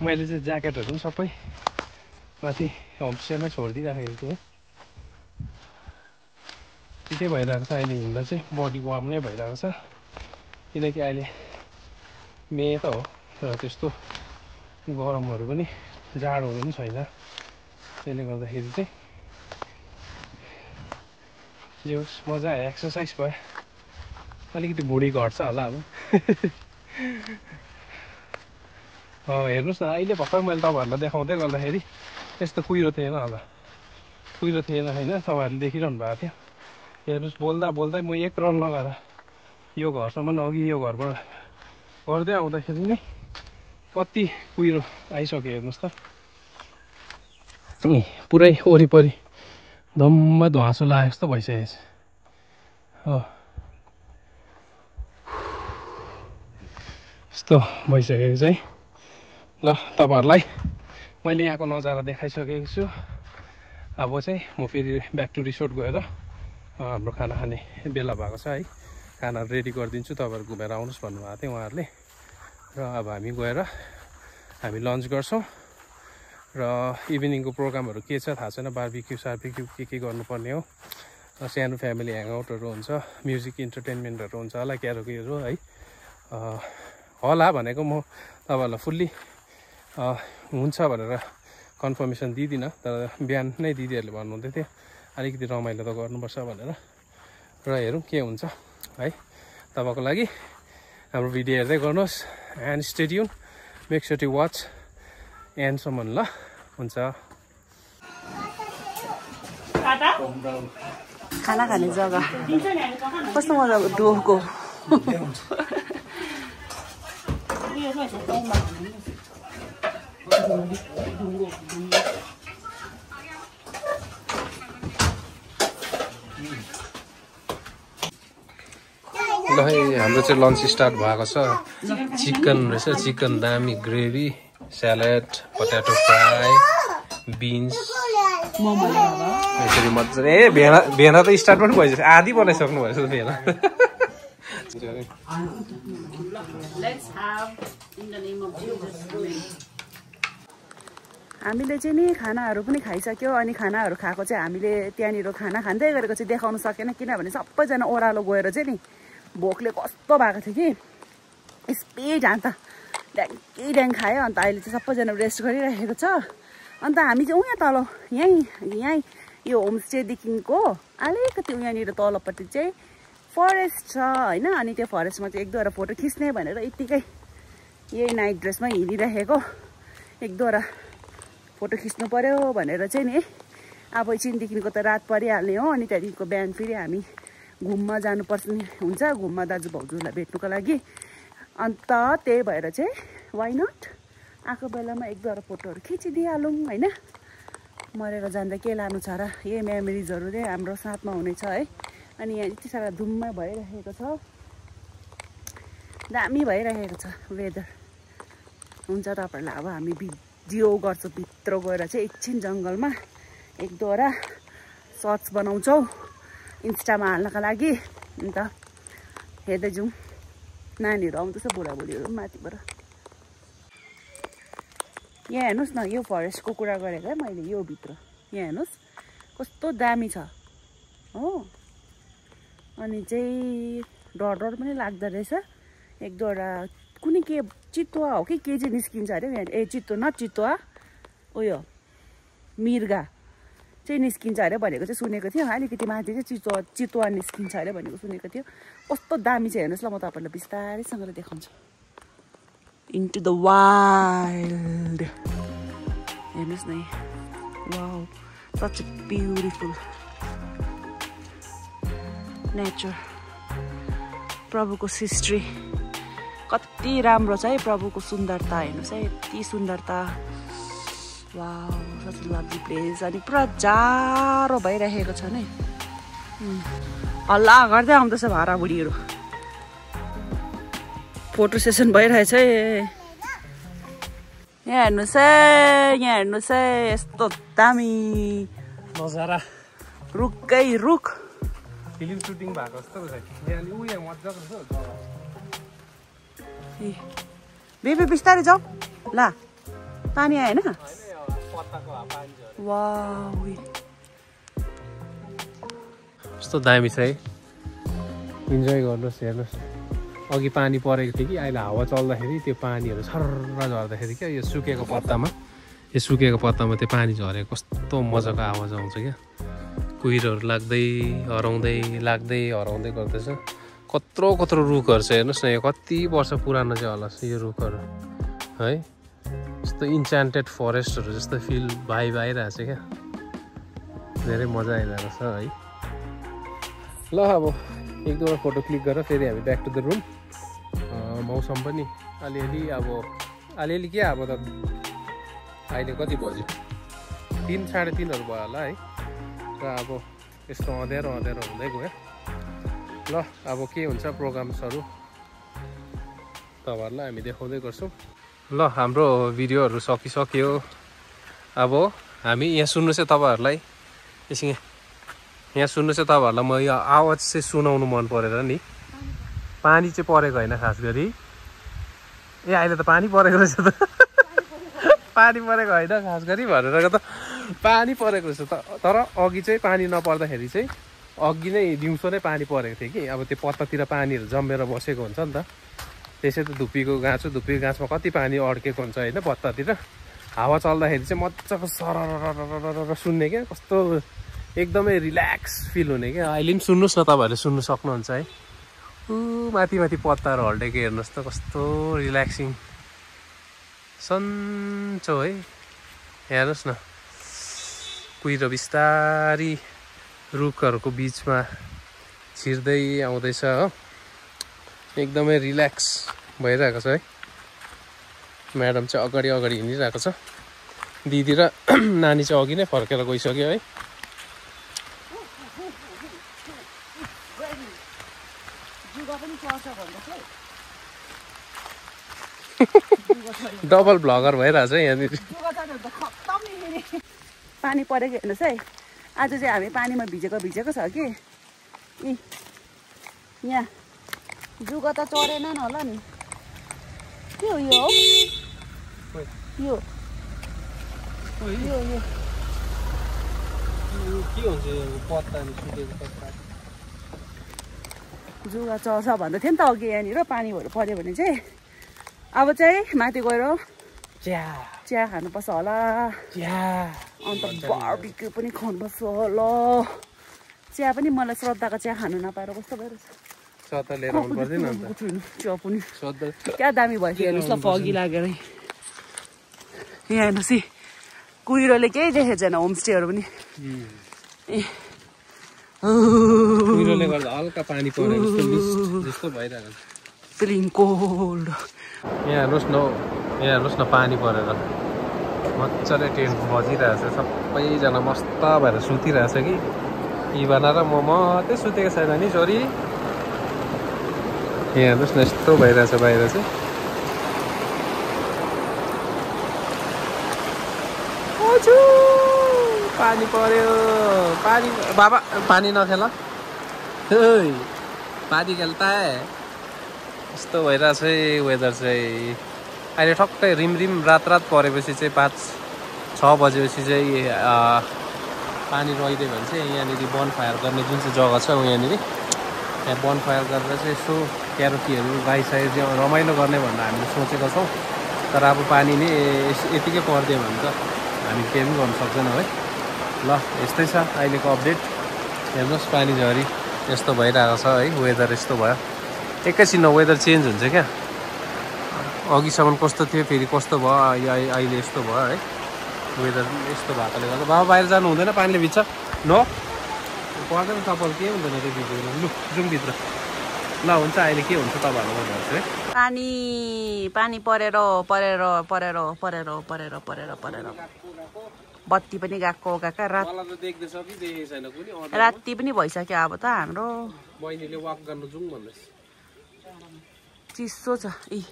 मैले चाहिँ ज्याकेटहरू पनि सबै माथि होमस्टेमै छोडिदिइराखेको थिएँ के भइरहेको छ अहिले हिँड्दा चाहिँ बडी वार्म नै भइरहेको छ किनकि अहिले मे त हो र त्यस्तो गरमहरू पनि जाडोहरू पनि छैन त्यसले गर्दाखेरि चाहिँ जे होस् मजा आयो एक्सर्साइज भयो अलिकति भुँडी घट्छ होला अब हेर्नुहोस् न अहिले भर्खर मैले तपाईँहरूलाई देखाउँदै गर्दाखेरि यस्तो कुहिरो थिएन होला कुहिरो थिएन होइन तपाईँहरूले देखिरहनु भएको थियो हेर्नुहोस् बोल्दा बोल्दै म एक रन लगाएर यो घरसम्म अघि यो घरबाट गर्दै आउँदाखेरि नै कति कुहिरो आइसक्यो हेर्नुहोस् त पुरै वरिपरि धम्म धुवासो लाग्यो जस्तो भइसकेको छ हो यस्तो भइसकेको चाहिँ ल तपाईँहरूलाई मैले यहाँको नजारा देखाइसकेको छु अब चाहिँ म फेरि ब्याक टु रिसोर्ट गएर हाम्रो खाना खाने बेला भएको छ है खाना रेडी गरिदिन्छु तपाईँहरू घुमेर आउनुहोस् भन्नुभएको थियो उहाँहरूले र अब हामी गएर हामी लन्च गर्छौँ र इभिनिङको प्रोग्रामहरू के छ थाहा छैन बार्बिक्यू सार्बिक्यू के गर्नुपर्ने हो सानो फ्यामिली ह्याङआउटहरू हुन्छ म्युजिक इन्टरटेनमेन्टहरू हुन्छ होला क्यारोकेहरू है होला भनेको म तपाईँहरूलाई फुल्ली हुन्छ भनेर कन्फर्मेसन दिदिनँ तर बिहान नै दिदीहरूले भन्नुहुँदै थियो अलिकति रमाइलो त गर्नुपर्छ भनेर र हेरौँ के हुन्छ है तपाईँको लागि हाम्रो भिडियो हेर्दै गर्नुहोस् and stay tune make sure to watch एन्डसम्म ल हुन्छ खाना खाने जग्गा कस्तो मजाको डोको ल हाम्रो चाहिँ लन्च स्टार्ट भएको छ चिकन रहेछ चिकन दामी gravy salad potato fry beans यसरी मजाले भेना त स्टार्ट पनि भइसक्यो आधी बनाइसक्नु भएछ त भेना हामीले चाहिँ नि खानाहरू पनि खाइसक्यो अनि खानाहरू खाएको चाहिँ हामीले त्यहाँनिर खाना खाँदै गरेको चाहिँ देखाउन सकेन किनभने सबैजना ओह्रालो गएर चाहिँ नि भोकले कस्तो भएको थियो कि स्पिड हान्त ड्याङ खायो अन्त अहिले चाहिँ सबैजना रेस्ट गरिरहेको छ अन्त हामी चाहिँ उहाँ तल यहीँ यो होमस्टेदेखिको अलिकति यहाँनिर तलपट्टि चाहिँ फरेस्ट छ होइन अनि त्यो फरेस्टमा चाहिँ एक दुईवटा फोटो खिच्ने भनेर यत्तिकै यही नाइट ड्रेसमा हिँडिरहेको एक दुईवटा फोटो खिच्नु पर्यो भनेर चाहिँ नि अब एकछिनदेखिको त रात परिहाल्ने हो अनि त्यहाँदेखिको बिहान फेरि हामी घुममा जानुपर्ने हुन्छ घुममा दाजु भाउजूलाई भेट्नुको लागि अन्त त्यही भएर चाहिँ वाइ नट आएको बेलामा एक दुईवटा फोटोहरू खिचिदिइहालौँ होइन मरेर जाँदा के लानु छ र यही मेमोरिजहरू चाहिँ हाम्रो साथमा हुनेछ है अनि यहाँ यति साह्रो धुम्म भइरहेको छ दामी भइरहेको छ वेदर हुन्छ तपाईँहरूलाई अब हामी भिडियो गर्छौँ भित्र गएर चाहिँ एकछिन जङ्गलमा एक दुईवटा सर्ट्स बनाउँछौँ इन्स्टामा हाल्नका लागि अन्त हेर्दै जाउँ नानीहरू आउँदैछ बुढाबुढीहरू माथिबाट यहाँ हेर्नुहोस् न यो फरेस्टको कुरा गरेको है मैले यो भित्र यहाँ हेर्नुहोस् कस्तो दामी छ हो अनि चाहिँ डर पनि लाग्दो रहेछ एक दुईवटा कुनै के चितुवा हो कि के चाहिँ निस्किन्छ अरे यहाँ ए चितुवा न चितुवा उयो मिर्गा चाहिँ निस्किन्छ अरे भनेको चाहिँ सुनेको थियो अलिकति माथि चाहिँ चितुवा निस्किन्छ अरे भनेको सुनेको थियो कस्तो दामी छ हेर्नुहोस् ल म तपाईँहरूलाई बिस्तारैसँगले देखाउँछु इन्टु द वाइल्ड हेर्नुहोस् न वाउ सच ब्युटिफुल नेचर प्रभुको सृष्टि कति राम्रो छ है प्रभुको सुन्दरता हेर्नुहोस् है यति सुन्दरता वाउ सच लभली प्लेस अनि पुरा जाडो भइरहेको छ नि हल्ला गर्दै आउँदैछ भाडा बुढीहरू फोटो सेसन भइरहेछ है यहाँ हेर्नुहोस् है यस्तो दामी नजारा रुखै रुख फिल्म सुटिङ भएको जस्तो यहाँ उयो मजाको छ जग्गा बेबी बिस्तारै जाऊ ला पानी आएन पत्ताको पानी वाउ कस्तो दामी छ है इन्जोय गर्नुहोस् हेर्नुहोस् अघि पानी परेको थियो कि अहिले हावा चल्दाखेरि त्यो पानीहरू छर्र झर्दाखेरि क्या यो सुकेको पत्तामा त्यो पानी झरेको कस्तो मजाको आवाज आउँछ क्या कुहिरोहरू लाग्दै हराउँदै गर्दैछ कत्रो रुखहरू छ हेर्नुहोस् न यो कति वर्ष पुरानो चाहिँ होला यो रुखहरू है यस्तो इन्चान्टेड फरेस्टहरू जस्तो फिल आइरहेछ क्या धेरै मजा आइरहेको छ है ल अब एक दुईवटा फोटो क्लिक गरेर फेरि हामी ब्याक टु द रुम मौसम पनि अलिअलि के अब त अहिले कति बज्यो 3 साढे 3 भयो होला है र अब यस्तो अँध्यारो हुँदै गयो ल अब के हुन्छ प्रोग्राम्सहरू तपाईँहरूलाई हामी देखाउँदै गर्छौँ ल हाम्रो भिडियोहरू सकिसक्यो अब हामी यहाँ सुन्नु चाहिँ तपाईँहरूलाई म यो आवाज चाहिँ सुनाउनु मन परेर नि पानी चाहिँ परेको होइन खास गरी अहिले त पानी परेको रहेछ त पानी परेको होइन खास गरी भनेर त पानी परेको रहेछ तर अघि चाहिँ पानी नपर्दाखेरि चाहिँ अघि नै दिउँसो नै पानी परेको थियो कि अब त्यो पत्तातिर पानीहरू जमेर बसेको हुन्छ नि त त्यसै त धुप्पीको गाछमा कति पानी अड्केको हुन्छ होइन पत्तातिर हावा चल्दाखेरि चाहिँ मजाको सरर सुन्ने क्या कस्तो एकदमै रिल्याक्स फिल हुने क्या अहिले पनि सुन्नुहोस् न तपाईँहरूले सुन्नु सक्नुहुन्छ है माथि पत्ताहरू हल्डेको हेर्नुहोस् त कस्तो रिल्याक्सिङ सन्चो है हेर्नुहोस् न कुहिरो बिस्तारी रुखहरूको बिचमा छिर्दै आउँदैछ हो एकदमै रिल्याक्स भइरहेको छ है म्याडम चाहिँ अगाडि हिँडिरहेको छ दिदी र नानी चाहिँ अघि नै फर्केर गइसक्यो है डबल भ्लगर भइरहेछ यहाँनिर पानी परेको हेर्नुहोस् है आज चाहिँ हामी पानीमा भिजेको छ कि यहाँ जुगा त चढेन होला नि के हो यो के हुन्छ यो पत्ता नि सुकेको पत्ता जुगा चढ्छ भन्दै थियो नि त अघि यहाँनिर पानीहरू पऱ्यो भने चाहिँ अब चाहिँ माथि गएर चिया खानुपर्छ होला अन्त बार्बिक्यू पनि खानुपर्छ होला चिया पनि मलाई श्रद्धाको चिया खानु नपाएर कस्तो भइरहेछ चिया पनि क्या दामी भइसक्यो हेर्नुहोस् ल फगी लागेर यहाँ हेर्नुहोस् है कुहिरोले केही देखेको छैन होमस्टेहरू पनि कुहिरोले गर्दा हल्का पानी परेको जस्तो भइरहेको छ फिलिङ कोल्ड यहाँ हेर्नुहोस् न पानी परेर मजाले टेन्ट बजिरहेछ सबैजना मस्त भएर सुतिरहेछ कि इभाना र म मात्रै सुतेको छैन नि छोरी यहाँ हेर्नुहोस् न यस्तो भइरहेछ बाहिर चाहिँ पानी पर्यो बाबा पानी नखेल पानी खेल्ता यस्तो भइरहेछ है वेदर चाहिँ अहिले ठक्कै रिमरिम रात परेपछि चाहिँ 5-6 बजेपछि चाहिँ पानी रहिदियो भने चाहिँ यहाँनिर बनफायर गर्ने जुन चाहिँ जग्गा छ यहाँनिर यहाँ बनफायर गरेर चाहिँ यसो क्यारोटीहरू गाईसाई रमाइलो गर्ने भनेर हामीले सोचेको छौँ तर अब पानी नै यतिकै परिदियो भने त हामी केही पनि गर्न सक्दैनौँ है ल यस्तै छ अहिलेको अपडेट हेर्नुहोस् पानी झरी यस्तो भइरहेको छ है वेदर यस्तो भयो एकैछिनमा वेदर चेन्ज हुन्छ क्या अघिसम्म कस्तो थियो फेरि कस्तो भयो अहिले यस्तो भयो है वेदर यस्तो भएकोले गर्दा बाबा बाहिर जानु हुँदैन पानीले भिज्छ नो पर्दैन तपाईँहरू के हुँदैन त्यो भिडियोमा लु जाउँ भित्र ल हुन्छ अहिले के हुन्छ तपाईँहरूलाई म भन्छु है पानी परेर बत्ती पनि गएको रात मलाई त देख्दैछ कि देखेको छैन कुनी राति पनि भइसक्यो अब त हाम्रो बहिनीले वाक गर्न जाउँ भन्दैछ चिसो छ इ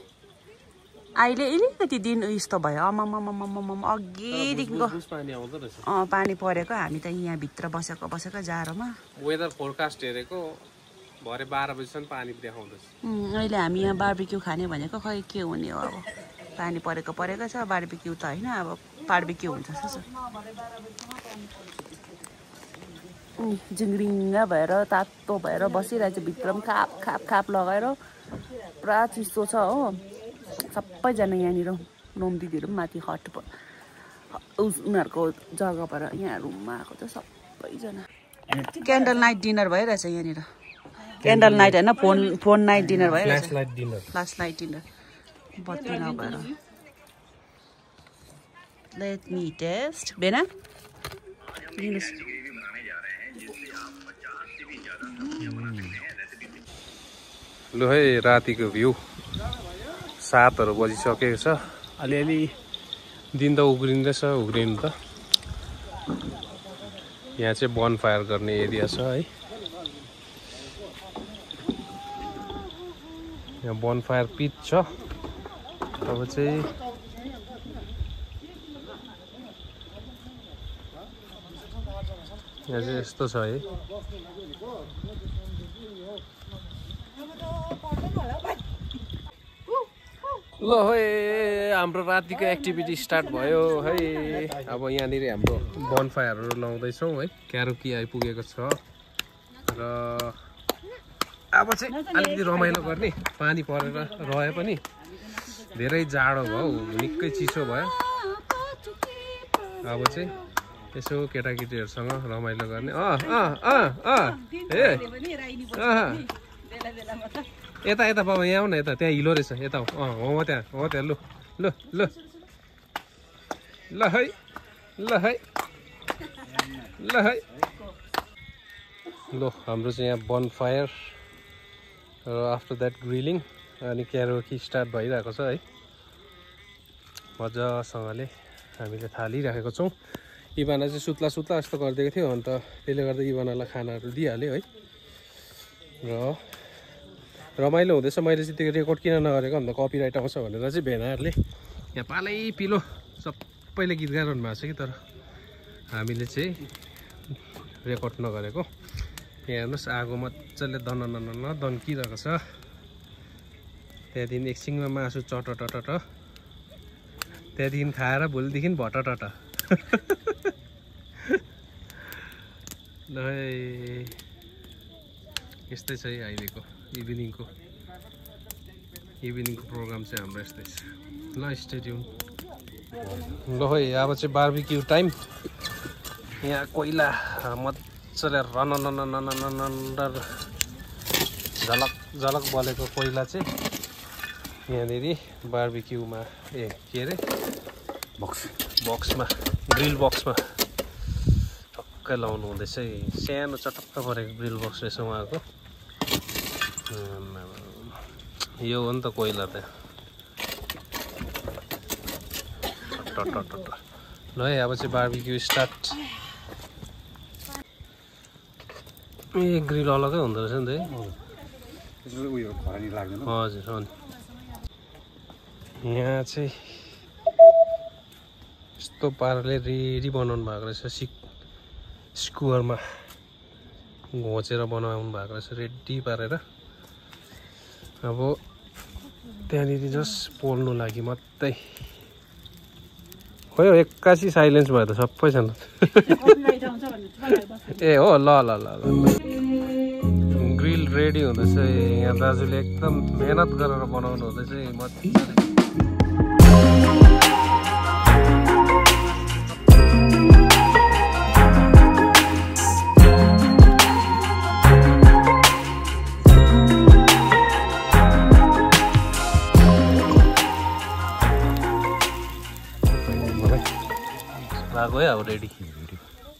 अहिले अलिकति दिन यस्तो भयो अमममममम अघिदेखिको पानी आउँदो रहेछ पानी परेको हामी त यहाँ भित्र बसेको जाडोमा वेदर फोरकास्ट हेरेको भरे 12 बजेसम्म पानी देखाउँदैछ अहिले हामी यहाँ बार्बिक्यू खाने भनेको खै के हुने हो अब पानी परेको छ बार्बिक्यू त होइन अब बार्बिक्यू हुन्छ जस्तो जिङ्रिङ्गा भएर तातो भएर बसिरहेछ भित्र पनि खाप लगाएर पुरा चिसो छ हो सबैजना यहाँनिर नोम दिदीहरू पनि माथि हट उनीहरूको जग्गाबाट यहाँ रुममा आएको छ सबैजना क्यान्डल नाइट डिनर भइरहेछ यहाँनिर क्यान्डल नाइट होइन फोन नाइट डिनर भइरहेछ फ्ल्यास लाइट डिनर बत्ती नभएर लेट मी टेस्ट बेना लु है रातिको भ्यू 7 बजिसकेको छ अलिअलि दिन त उग्रिँदैछ उग्रिनु त यहाँ चाहिँ बन फायर गर्ने एरिया छ है यहाँ बन फायर पिट छ अब चाहिँ यहाँ चाहिँ यस्तो छ है ल है हाम्रो रातिको एक्टिभिटी स्टार्ट भयो है अब यहाँनिर हाम्रो बनफायरहरू लाउँदैछौँ है क्यारोकी आइपुगेको छ र अब चाहिँ अलिकति रमाइलो गर्ने पानी परेर रहे पनि धेरै जाडो भयो निकै चिसो भयो अब चाहिँ यसो केटाकेटीहरूसँग रमाइलो गर्ने यता यता बाबा यहाँ आऊ न यता त्यहाँ हिलो रहेछ यता हो त्यहाँ लु लु लु ल है ल है ल है ल हाम्रो चाहिँ यहाँ बन फायर र आफ्टर द्याट ग्रिलिङ अनि क्यारोकी स्टार्ट भइरहेको छ है मजासँगले हामीले थालिराखेको छौँ इभाना चाहिँ सुत्ला जस्तो गरिदिएको थियो अन्त त्यसले गर्दा इभानालाई खानाहरू दिइहाल्यो है र रमाइलो हुँदैछ मैले चाहिँ त्यो रेकर्ड किन नगरेको अन्त कपिराइट आउँछ भनेर चाहिँ भेनाहरूले यहाँ पालै पिलो सबैले गीत गाइरहनु भएको छ कि तर हामीले चाहिँ रेकर्ड नगरेको यहाँ हेर्नुहोस् आगो मजाले दन्किरहेको छ त्यहाँदेखि एकछिनमा मासु चटटट त्यहाँदेखि खाएर भोलिदेखि भटटट ल यस्तै छ है अहिलेको इभिनिङको प्रोग्राम चाहिँ हाम्रो यस्तै छ ल स्टे ट्युन ल है अब चाहिँ बार्बिक्यू टाइम यहाँ कोइला मजाले झलक बलेको कोइला चाहिँ यहाँनिर बार्बिक्यूमा के अरे बक्समा ग्रिल बक्समा टक्कै लाउनु हुँदैछ है सानो चटक्क परेको ग्रिल बक्स रहेछ उहाँको यो हो नि त कोइला त ल है अब चाहिँ बार्बिक्यू स्टार्ट ए ग्रिल अलग्गै हुँदो रहेछ नि त हजुर हो नि यहाँ चाहिँ यस्तो पाराले रेडी बनाउनु भएको रहेछ स्कुवरमा घोचेर बनाउनु भएको रहेछ रेडी पारेर अब त्यहाँनिर जस्ट पोल्नु लागि मात्रै खोइ एक्कासी साइलेन्स भयो त सबैजना ए हो ल ल ल ल ग्रिल रेडी हुँदैछ यहाँ दाजुले एकदम मेहनत गरेर बनाउनु हुँदैछ मजाले भएको है अब रेडी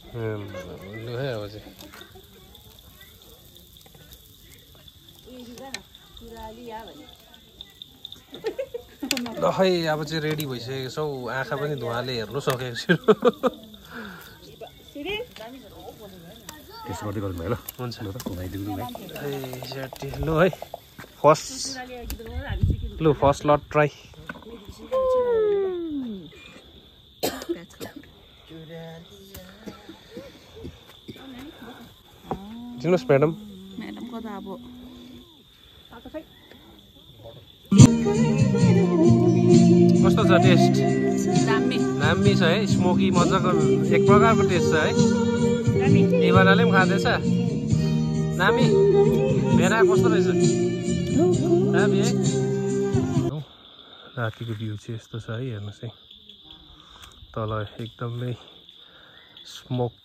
है अब चाहिँ ल है अब चाहिँ रेडी भइसकेको छौ आँखा पनि धुवाले हेर्नु सकेको छु टेस्ट गर्दै गर्नु भयो ल हुन्छ ल त घुमाइदिनु भाइ ए सेटी लु है फर्स्ट लु फर्स्ट लट ट्राई दिनुहोस् म्याडम म्याडमको त अब कस्तो छ टेस्ट दामी दामी छ है स्मोकी मजाको एक प्रकारको टेस्ट छ है इभानाले पनि खाँदैछ दामी मेरा कस्तो रहेछ दामी है रातिको भ्यू चाहिँ यस्तो छ है हेर्नुहोस् है तल एकदमै स्मोक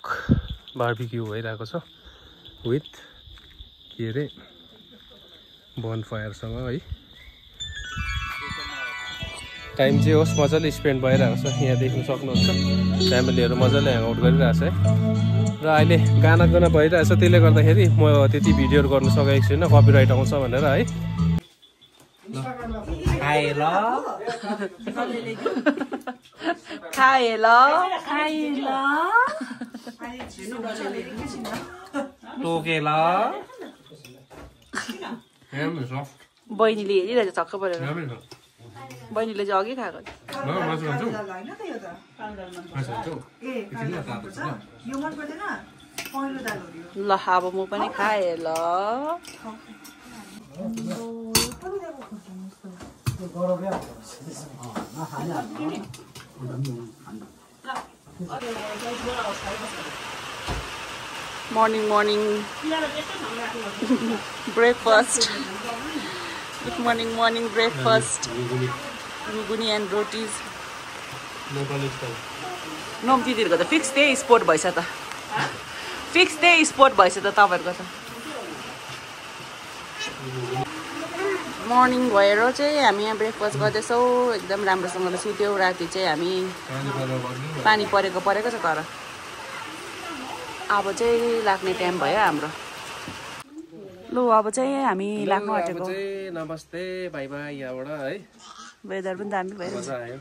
बार्बिक्यू भइरहेको छ विथ के अरे बनफायरसँग है टाइम चाहिँ होस् मजाले स्पेन्ड भइरहेको छ यहाँ देख्न सक्नुहुन्छ फ्यामिलीहरू मजाले ह्याङआउट गरिरहेछ है र अहिले गाना भइरहेछ त्यसले गर्दाखेरि म त्यति भिडियोहरू गर्न सकेको छुइनँ कपिराइट आउँछ भनेर है बहिनीले हेरिरहेछ छक्क परेर बहिनीले चाहिँ अघि खाएको ल अब म पनि खाएँ ल morning breakfast good morning breakfast ghugni and rotis नोम दिदीहरुको त फिक्स त्यही स्पोर्ट भइछ त फिक्स त्यही स्पोर्ट भइछ त तपाईहरुको त मर्निङ भएर चाहिँ हामी यहाँ ब्रेकफास्ट गर्दैछौँ एकदम राम्रोसँगले सुत्यौँ राति चाहिँ हामी पानी परेको छ तर अब चाहिँ लाग्ने टाइम भयो हाम्रो लु अब चाहिँ हामी लाग्नु आँटेको नमस्ते बाइ बाइ यहाँबाट है वेदर पनि दामी भयो मजा आयो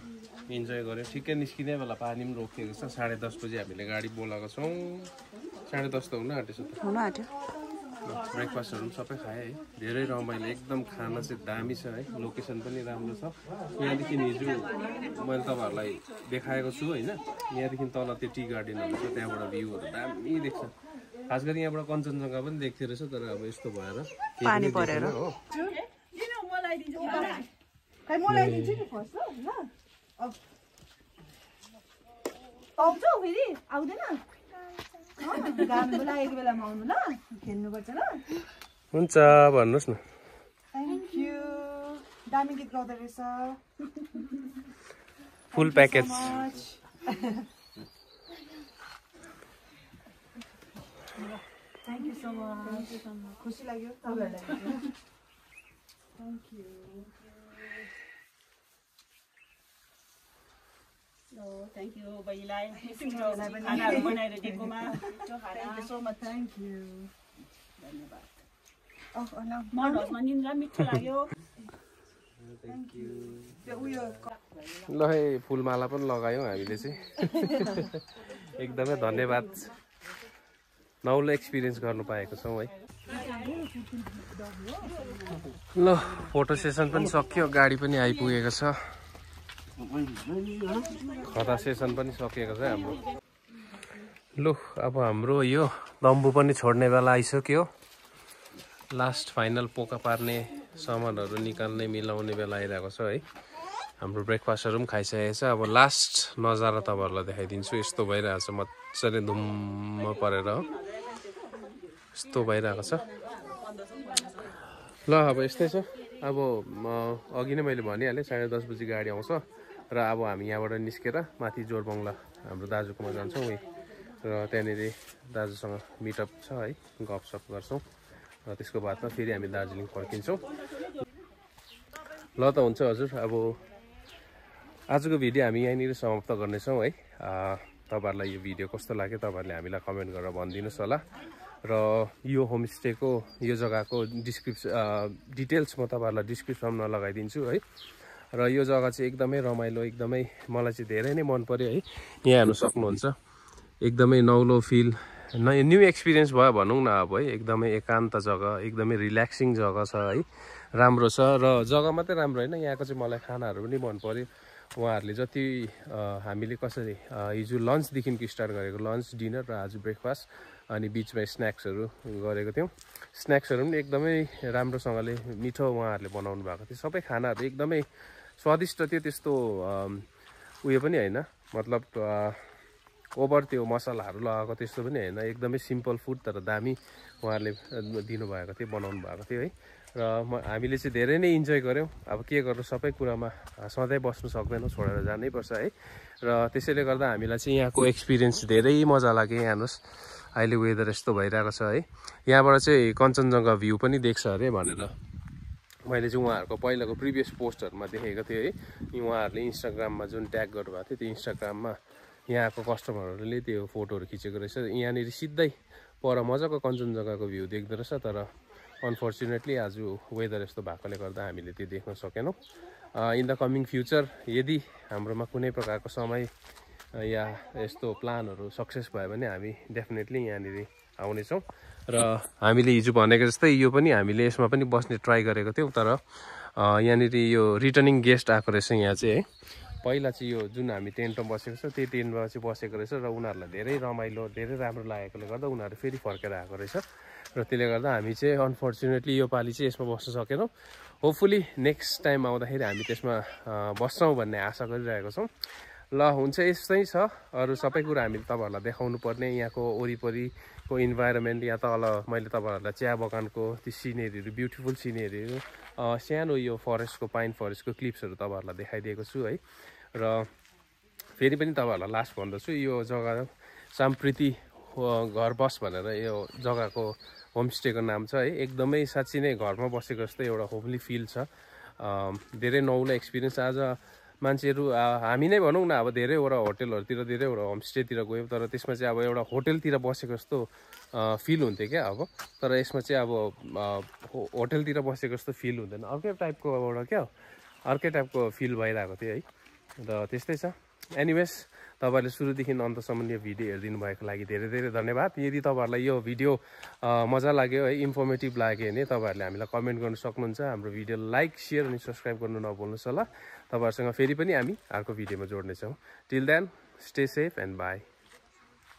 इन्जोय गर्यो ठिकै निस्किने बेला पानी पनि रोकिएको छ 10:30 बजे हामीले गाडी बोलाएको छौँ 10:30 त हुन आँटेछ त हुन आँट्यो ब्रेकफास्टहरू पनि सबै खाएँ है धेरै रमाइलो एकदम खाना चाहिँ दामी छ है लोकेसन पनि राम्रो छ यहाँदेखि हिजो मैले तपाईँहरूलाई देखाएको छु होइन यहाँदेखि तल त्यो टी गार्डनहरू छ त्यहाँबाट भ्यूहरू दामी देख्छ खास गरी यहाँबाट कञ्चनजङ्घा पनि देख्थ्यो रहेछ तर अब यस्तो भएर पानी परेर हो हुन्छ भन्नुहोस् न थ्याङ्क यू दामी गीत गाउँदो रहेछ full package thank you so much खुसी लाग्यो तपाईँहरूलाई थ्याङ्क यू थ्याङ्क यू बहिनीलाई खानाहरू बनाएर दिएकोमा thank you so much thank you धन्यवाद मन हजमा निन्द्रा मिठो लाग्यो ल है फुलमाला पनि लगायौँ हामीले चाहिँ एकदमै धन्यवाद नौलो एक्सपिरियन्स गर्नु पाएको छौँ है ल फोटो सेसन पनि सकियो गाडी पनि आइपुगेको छ खदा सेसन पनि सकिएको छ हाम्रो लु अब हाम्रो यो तम्बु पनि छोड्ने बेला आइसक्यो लास्ट फाइनल पोका पार्ने सामानहरू निकाल्ने मिलाउने बेला आइरहेको छ है हाम्रो ब्रेकफास्टहरू पनि खाइसकेको छ अब लास्ट नजारा तपाईँहरूलाई देखाइदिन्छु यस्तो भइरहेको छ मजाले धुम्म परेर यस्तो भइरहेको छ ल अब यस्तै छ अब अघि नै मैले भनिहालेँ 10:30 बजी गाडी आउँछ र अब हामी यहाँबाट निस्केर माथि जोरबङ्गला हाम्रो दाजुकोमा जान्छौँ र त्यहाँनिर दाजुसँग मिटअप छ है गफसफ गर्छौँ र त्यसको बादमा फेरि हामी दार्जिलिङ फर्किन्छौँ ल त हुन्छ हजुर अब आजको भिडियो हामी यहीँनिर समाप्त गर्नेछौँ है तपाईँहरूलाई यो भिडियो कस्तो लाग्यो तपाईँहरूले हामीलाई कमेन्ट गरेर भनिदिनुहोस् होला र यो होमस्टेको यो जग्गाको डिटेल्स म तपाईँहरूलाई डिस्क्रिप्सनमा लगाइदिन्छु है र यो जग्गा चाहिँ एकदमै रमाइलो एकदमै मलाई चाहिँ धेरै नै मन पर्यो है यहाँ हेर्नु सक्नुहुन्छ एकदमै नौलो फिल न्यू एक्सपिरियन्स भयो भनौँ न अब है। एकदमै एकान्त जग्गा, एकदमै रिल्याक्सिङ जग्गा छ है, राम्रो छ। र जग्गा मात्रै राम्रो होइन, यहाँको चाहिँ मलाई खानाहरू पनि मन पर्यो। उहाँहरूले जति हामीले कसरी हिजो लन्चदेखिको स्टार्ट गरेको, लन्च डिनर र आज ब्रेकफास्ट, अनि बिचमा स्न्याक्सहरू गरेको थियौँ। स्न्याक्सहरू पनि एकदमै राम्रोसँगले मिठो उहाँहरूले बनाउनु भएको थियो। सबै खानाहरू एकदमै स्वादिष्ट थियो, त्यस्तो उयो पनि होइन, मतलब ओभर त्यो मसलाहरू लगाएको त्यस्तो पनि होइन, एकदमै सिम्पल फुड तर दामी उहाँहरूले दिनुभएको थियो, बनाउनु भएको थियो है। र हामीले चाहिँ धेरै नै इन्जोय गऱ्यौँ। अब के गर्नु, सबै कुरामा सधैँ बस्नु सक्दैनौँ, छोडेर जानैपर्छ है। र त्यसैले गर्दा हामीलाई चाहिँ यहाँको एक्सपिरियन्स धेरै मजा लाग्यो। यहाँ हेर्नुहोस् अहिले वेदर यस्तो भइरहेको छ है। यहाँबाट चाहिँ कञ्चनजङ्घा भ्यू पनि देख्छ अरे भनेर मैले चाहिँ उहाँहरूको पहिलाको प्रिभियस पोस्टहरूमा देखेको थिएँ है। उहाँहरूले इन्स्टाग्राममा जुन ट्याग गर्नुभएको थियो, त्यो इन्स्टाग्राममा यहाँको कस्टमरहरूले त्यो फोटोहरू खिचेको रहेछ। यहाँनिर सिधै पर मजाको कञ्चनजङ्घाको भ्यू देख्दो रहेछ, तर अनफर्चुनेटली आज वेदर यस्तो भएकोले गर्दा हामीले त्यो देख्न सकेनौँ। इन द कमिङ फ्युचर यदि हाम्रोमा कुनै प्रकारको समय या यस्तो प्लानहरू सक्सेस भयो भने हामी डेफिनेटली यहाँनिर आउनेछौँ। र हामीले हिजो भनेको जस्तै यो पनि हामीले यसमा पनि बस्ने ट्राई गरेको थियौँ, तर यहाँनिर यो रिटर्निङ गेस्ट आएको रहेछ यहाँ चाहिँ है। पहिला चाहिँ यो जुन हामी टेन्टमा बसेको छ त्यो टेन्टमा चाहिँ बसेको रहेछ, र उनीहरूलाई धेरै रमाइलो, धेरै राम्रो लागेकोले गर्दा उनीहरू फेरि फर्केर आएको रहेछ। र त्यसले गर्दा हामी चाहिँ अनफर्चुनेटली यो पालि चाहिँ यसमा बस्न सकेनौँ। होपफुली नेक्स्ट टाइम आउँदाखेरि हामी त्यसमा बस्छौँ भन्ने आशा गरिरहेको छौँ। ल हुन्छ, यस्तै छ। अरू सबै कुरा हामीले तपाईँहरूलाई देखाउनु पर्ने, यहाँको वरिपरिको इन्भाइरोमेन्ट, यहाँ तल मैले तपाईँहरूलाई चिया बगानको त्यो सिनेरीहरू, ब्युटिफुल सिनेरीहरू, सानो यो फरेस्टको, पाइन फरेस्टको क्लिप्सहरू तपाईँहरूलाई देखाइदिएको छु है। र फेरि पनि तपाईँहरूलाई लास्ट भन्दछु, यो जग्गा साम्प्रीति घर बस भनेर यो जग्गाको होमस्टेको नाम छ है। एकदमै साँच्ची नै घरमा बसेको जस्तो एउटा होमली फिल छ। धेरै नौलो एक्सपिरियन्स। आज मान्छेहरू हामी नै भनौँ न, अब धेरैवटा होटेलहरूतिर, धेरैवटा होमस्टेतिर गयौँ, तर त्यसमा चाहिँ अब एउटा होटेलतिर बसेको जस्तो फिल हुन्थ्यो क्या अब। तर यसमा चाहिँ अब होटेलतिर बसेको जस्तो फिल हुँदैन, अर्कै टाइपको एउटा क्या अर्कै टाइपको फिल भइरहेको थियो है। र त्यस्तै छ। एनिवेज, तपाईँहरूले सुरुदेखि अन्तसम्म यो भिडियो हेरिदिनु भएको लागि धेरै धेरै धन्यवाद। यदि तपाईँहरूलाई यो भिडियो मजा लाग्यो है, इन्फर्मेटिभ लाग्यो भने तपाईँहरूले हामीलाई कमेन्ट गर्नु सक्नुहुन्छ। हाम्रो भिडियो लाइक, सेयर अनि सब्सक्राइब गर्नु नभुल्नुहोस् होला। तपाईँहरूसँग फेरि पनि हामी अर्को भिडियोमा जोड्नेछौँ। Till then, stay safe and by.